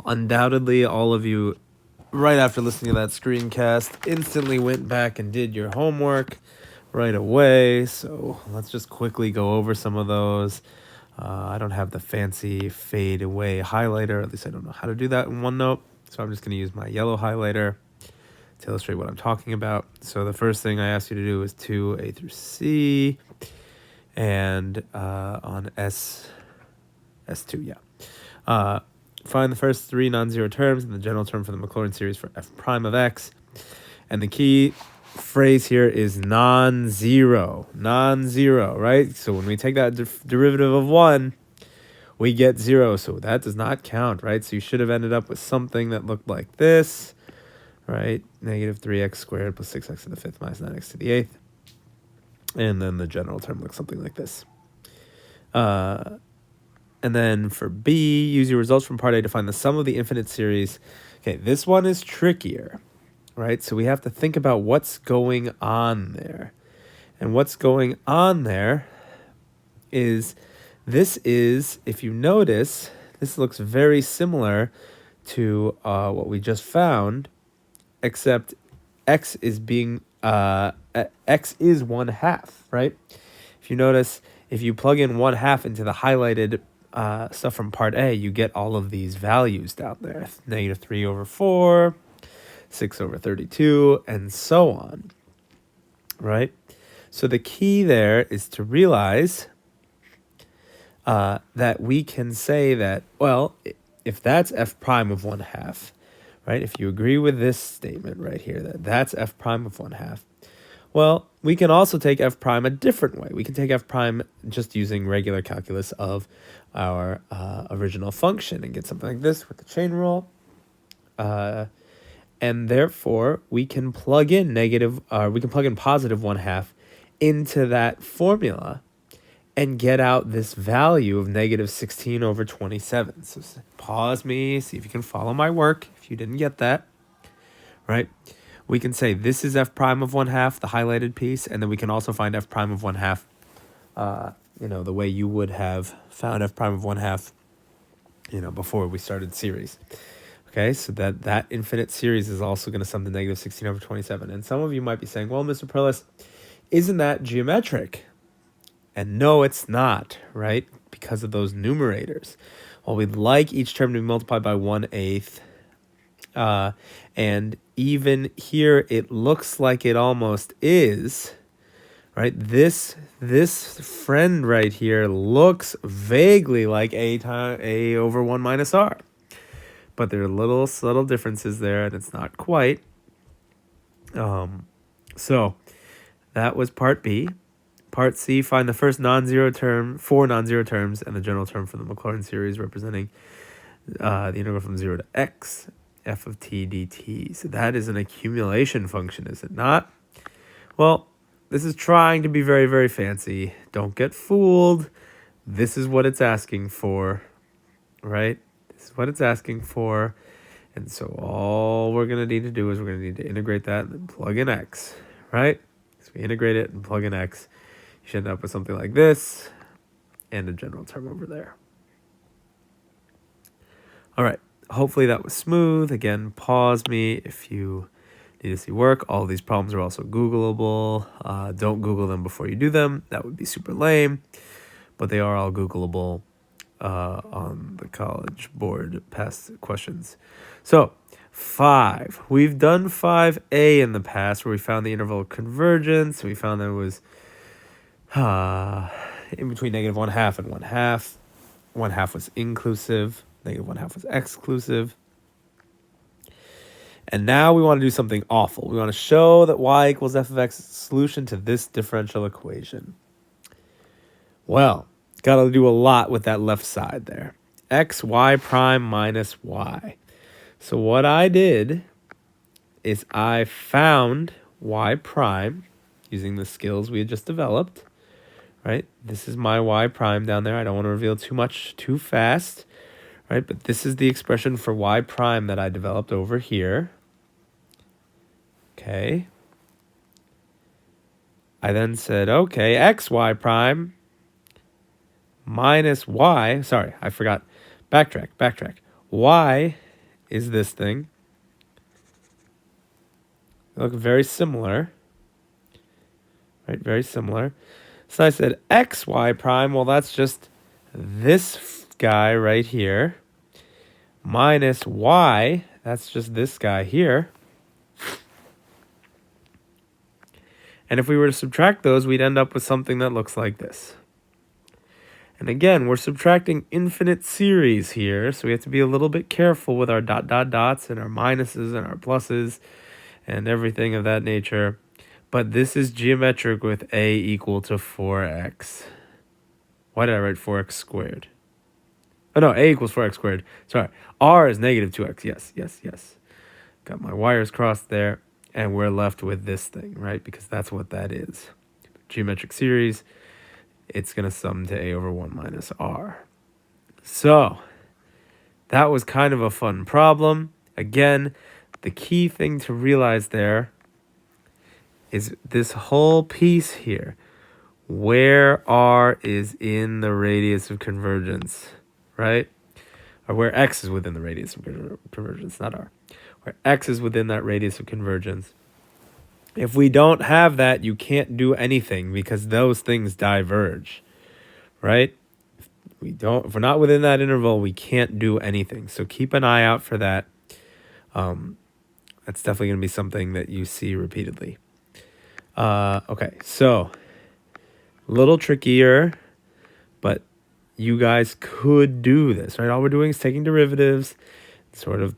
undoubtedly all of you, right after listening to that screencast, instantly went back and did your homework right away. So let's just quickly go over some of those. I don't have the fancy fade away highlighter, at least I don't know how to do that in OneNote. So I'm just going to use my yellow highlighter to illustrate what I'm talking about. So the first thing I asked you to do is 2A through C, and on S2, find the first three non-zero terms in the general term for the Maclaurin series for f prime of x. And the key phrase here is non-zero, right? So when we take that derivative of 1, we get 0, so that does not count, right? So you should have ended up with something that looked like this, right? Negative 3x squared plus 6x to the 5th minus 9x to the 8th. And then the general term looks something like this. And then for B, use your results from part A to find the sum of the infinite series. Okay, this one is trickier, right? So we have to think about what's going on there. And what's going on there is, this is, if you notice, this looks very similar to what we just found, except x is being, x is 1/2, right? If you notice, if you plug in 1/2 into the highlighted stuff from part A, you get all of these values down there. Negative 3/4, 6/32, and so on, right? So the key there is to realize that we can say that, well, if that's f prime of 1/2, right? If you agree with this statement right here, that that's f prime of 1/2, well, we can also take f prime a different way. We can take f prime just using regular calculus of our original function and get something like this with the chain rule. And therefore, we can plug in positive 1/2 into that formula and get out this value of negative 16/27. So pause me, see if you can follow my work if you didn't get that, right? We can say this is f prime of 1/2, the highlighted piece, and then we can also find f prime of 1/2, the way you would have found f prime of 1/2, before we started series. Okay, so that infinite series is also going to sum to negative 16/27. And some of you might be saying, well, Mr. Perlis, isn't that geometric? And no, it's not, right? Because of those numerators. Well, we'd like each term to be multiplied by 1/8. And even here, it looks like it almost is, right? This friend right here looks vaguely like a over 1 minus r. But there are little subtle differences there, and it's not quite. So that was part B. Part C, find the first four non-zero terms, and the general term for the Maclaurin series representing the integral from 0 to x, f of t dt. So that is an accumulation function, is it not? Well, this is trying to be very, very fancy. Don't get fooled. This is what it's asking for, right? This is what it's asking for. And so all we're going to need to do is we're going to need to integrate that and then plug in x, right? So we integrate it and plug in x. You should end up with something like this and a general term over there. All right. Hopefully that was smooth. Again, pause me if you need to see work. All of these problems are also Googleable. Don't Google them before you do them. That would be super lame. But they are all Googleable on the College Board past questions. So 5. We've done 5A in the past where we found the interval of convergence. We found that it was in between negative 1/2 and 1/2. 1/2 was inclusive. Negative 1/2 was exclusive. And now we want to do something awful. We want to show that y equals f of x is the solution to this differential equation. Well, got to do a lot with that left side there. X, y prime minus y. So what I did is I found y prime using the skills we had just developed, right? This is my y prime down there. I don't want to reveal too much too fast, right? But this is the expression for y prime that I developed over here. Okay. I then said, okay, xy prime minus y. Sorry, I forgot. Backtrack. Y is this thing. They look very similar. Right, very similar. So I said xy prime, well, that's just this guy right here, minus y, that's just this guy here. And if we were to subtract those, we'd end up with something that looks like this. And again, we're subtracting infinite series here, so we have to be a little bit careful with our dots and our minuses and our pluses and everything of that nature. But this is geometric with a equal to 4x. Why did I write 4x squared? Oh, no, a equals 4x squared. Sorry, r is negative 2x. Yes. Got my wires crossed there, and we're left with this thing, right? Because that's what that is. Geometric series, it's going to sum to a over 1 minus r. So that was kind of a fun problem. Again, the key thing to realize there is this whole piece here, where r is in the radius of convergence, right? Or where x is within the radius of convergence, not r. Where x is within that radius of convergence. If we don't have that, you can't do anything because those things diverge, right? If we're not within that interval, we can't do anything. So keep an eye out for that. That's definitely going to be something that you see repeatedly. Okay, so a little trickier, but you guys could do this, right? All we're doing is taking derivatives, sort of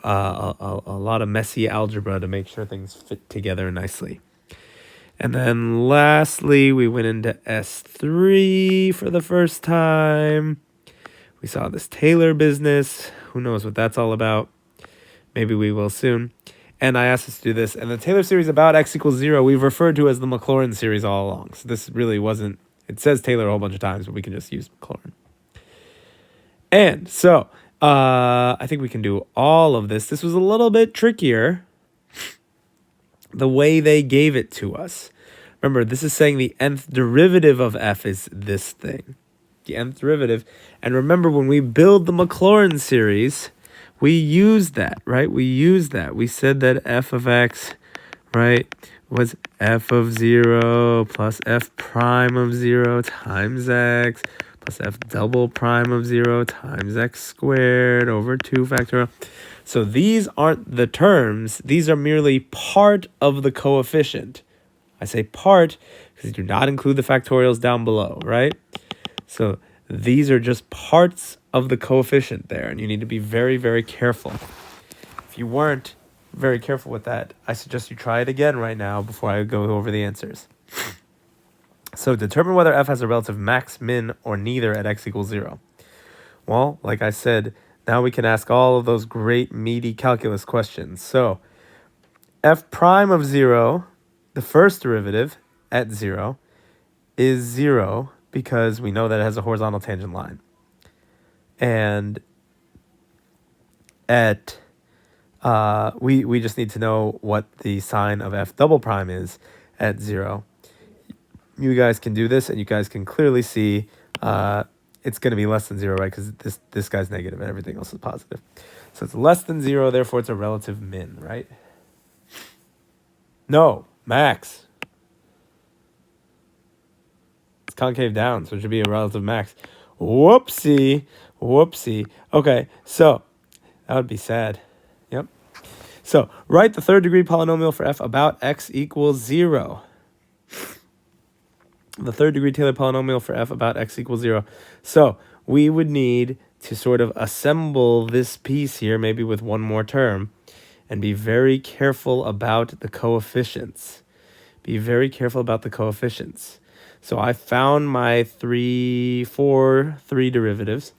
a lot of messy algebra to make sure things fit together nicely. And then lastly, we went into S3 for the first time. We saw this Taylor business. Who knows what that's all about? Maybe we will soon. And I asked us to do this. And the Taylor series about x equals 0, we've referred to as the Maclaurin series all along. So this really wasn't, it says Taylor a whole bunch of times, but we can just use Maclaurin. And so I think we can do all of this. This was a little bit trickier, the way they gave it to us. Remember, this is saying the nth derivative of f is this thing, the nth derivative. And remember, when we build the Maclaurin series, we use that, right? We said that f of x, right, was f of 0 plus f prime of 0 times x plus f double prime of 0 times x squared over 2 factorial. So these aren't the terms. These are merely part of the coefficient. I say part because you do not include the factorials down below, right? So these are just parts of the coefficient there, and you need to be very, very careful. If you weren't very careful with that, I suggest you try it again right now before I go over the answers. So determine whether f has a relative max, min, or neither at x equals 0. Well, like I said, now we can ask all of those great meaty calculus questions. So f prime of 0, the first derivative at 0, is 0 because we know that it has a horizontal tangent line. And at we just need to know what the sign of f double prime is at 0. You guys can do this, and you guys can clearly see it's going to be less than 0, right? Because this guy's negative and everything else is positive. So it's less than 0, therefore it's a relative min, right? No, max. It's concave down, so it should be a relative max. Whoopsie. Okay, so that would be sad. Yep. So write the third degree polynomial for f about x equals 0. The third degree Taylor polynomial for f about x equals 0. So we would need to sort of assemble this piece here, maybe with one more term, and be very careful about the coefficients. So I found my three derivatives,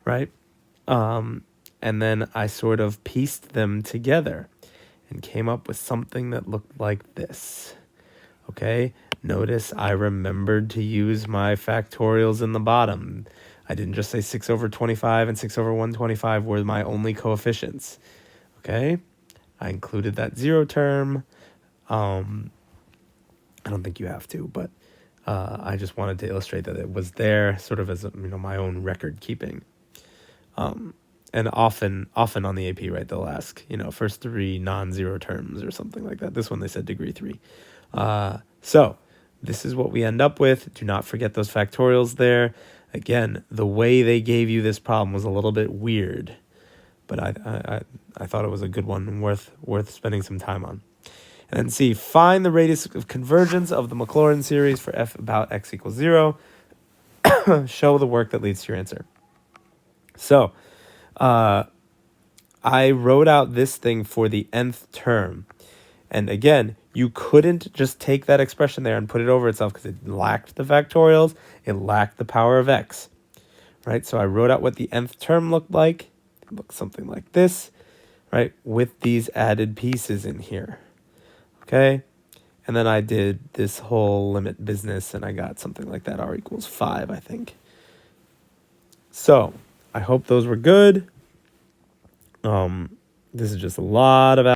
right? And then I sort of pieced them together and came up with something that looked like this. Okay, notice I remembered to use my factorials in the bottom. I didn't just say 6 over 25 and 6 over 125 were my only coefficients. Okay, I included that 0 term. I don't think you have to, but I just wanted to illustrate that it was there sort of as my own record keeping. And often on the AP, right, they'll ask, first 3 non-zero terms or something like that. This one they said degree 3. So this is what we end up with. Do not forget those factorials there. Again, the way they gave you this problem was a little bit weird, but I thought it was a good one and worth spending some time on. And then C, find the radius of convergence of the Maclaurin series for f about x equals 0. Show the work that leads to your answer. So I wrote out this thing for the nth term. And again, you couldn't just take that expression there and put it over itself because it lacked the factorials. It lacked the power of x. Right? So I wrote out what the nth term looked like. It looked something like this, right? With these added pieces in here. Okay? And then I did this whole limit business and I got something like that, r equals 5, I think. So I hope those were good. This is just a lot of